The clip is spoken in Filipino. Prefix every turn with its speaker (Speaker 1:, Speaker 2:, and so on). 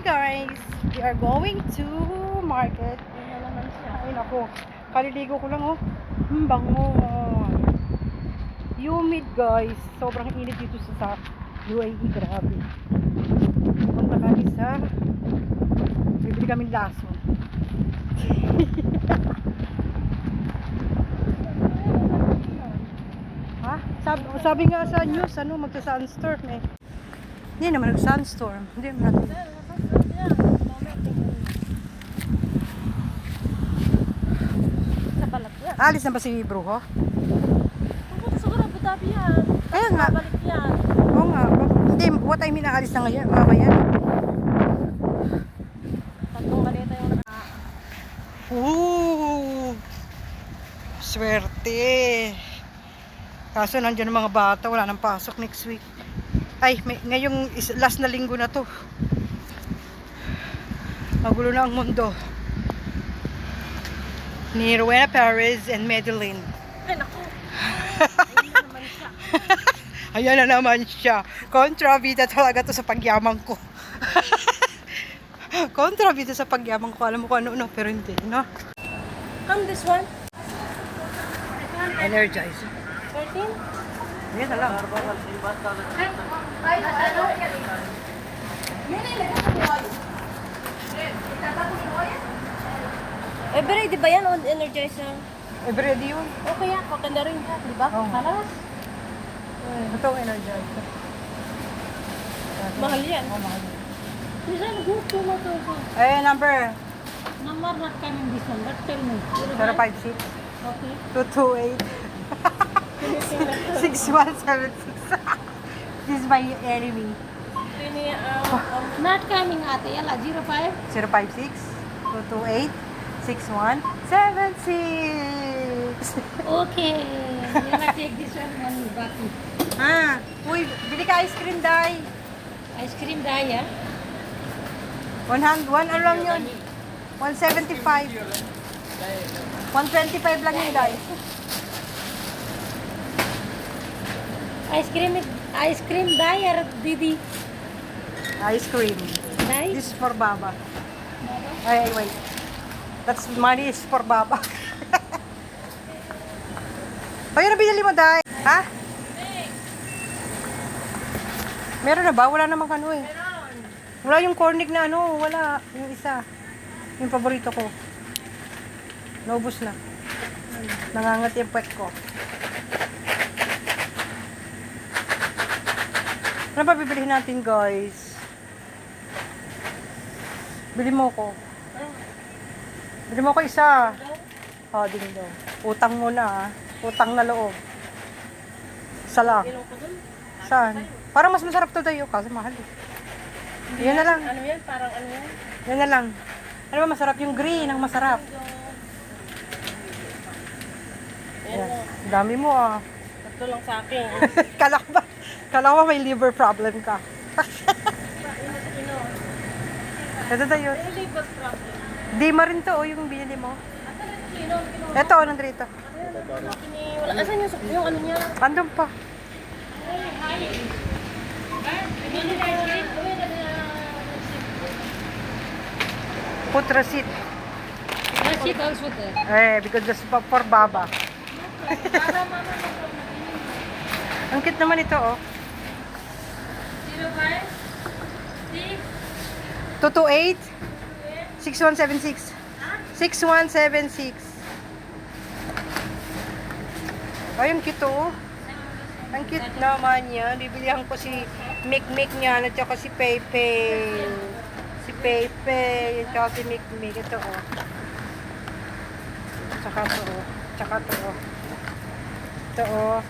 Speaker 1: guys, we are going to market. Ay nako, kaliligo ko lang oh. Bango. Humid guys, sobrang init dito sa UAE, grabe. Punta kami sa bibili kami laso. Ha? Sabi nga sa news, magsa-sunstorm eh. Hindi naman nag-sunstorm. Hindi naman. Alis na ba si Brujo?
Speaker 2: Pupunta siguro Abu Dhabi yan.
Speaker 1: Kaya nga.
Speaker 2: Balik yan.
Speaker 1: Oo nga. Hindi, what I mean, alis na ngayon, mamaya.
Speaker 2: Tatlong maleta yung
Speaker 1: Swerte. Kaso nandiyan ang mga bata, wala nang pasok next week. Ay, ngayong last na linggo na to. Magulo na ang mundo. Ni Rowena Perez and Medellin.
Speaker 2: Ay, naku.
Speaker 1: Ayan na naman siya. Kontrabida talaga to sa pagyaman ko. Kontrabida sa pagyaman ko. Alam mo kung ano, pero hindi, no?
Speaker 2: This one?
Speaker 1: Energize.
Speaker 2: 13?
Speaker 1: Yan na lang.
Speaker 2: Every, di ba yan on energizer?
Speaker 1: Everyday yun.
Speaker 2: Okay yan, maganda rin yan, di ba?
Speaker 1: Oo.
Speaker 2: Paras.
Speaker 1: Ito ang energizer.
Speaker 2: Mahal yan.
Speaker 1: Oo, mahal.
Speaker 2: Minsan, gusto mo to.
Speaker 1: Eh, number
Speaker 2: Number not coming this one, but tell me.
Speaker 1: 056
Speaker 2: Okay.
Speaker 1: 228 6176. This is my enemy.
Speaker 2: Not coming ate, yala, 05?
Speaker 1: 056 228 6176.
Speaker 2: Okay. Yala, take this one back.
Speaker 1: Ah, uy, bili ka ice cream, Day.
Speaker 2: Ice cream daya.
Speaker 1: 1 ano lang yun? 175. 125 lang yun, Day.
Speaker 2: Ice cream daya, Didi.
Speaker 1: Ice cream.
Speaker 2: Dai?
Speaker 1: This is for Baba. Ay, wait. That's money is for Baba. Ay, ano binili mo, Day? Ha? Meron na ba? Wala namang ano eh. Wala yung cornig na ano. Wala. Yung isa. Yung paborito ko. Naubos na. Nangangat yung puwet ko. Ano ba bibilihin natin, guys? Bili mo ko. Bili mo ko isa. Oh, ding dong. Utang muna, ah. Utang na loob. Isa lang. Saan? Parang mas masarap to tayo kasi mahal eh. Yan na lang.
Speaker 2: Ano yan? Parang ano yan?
Speaker 1: Yan na lang. Ano ba masarap? Yung green ang masarap. Yan. Dami mo ah.
Speaker 2: Ito lang sa akin.
Speaker 1: Kala ko ba may liver problem ka? Ito tayo. Dima rin to, yung binili mo. Ito, nandito.
Speaker 2: Wala. Asan yung ano niya?
Speaker 1: Andun pa. Put receipt.
Speaker 2: Receipt also there.
Speaker 1: Because that's for Baba. Ang cute naman ito, oh. 228 6176 6176. Ay, ang cute, oh. Ang cute naman yan. Bibilihan ko si Mick niya at saka si Pepe. Si Pepe. At saka si Mick. Ito, oh. Tsaka to, oh. Tsaka to, oh. Ito, oh.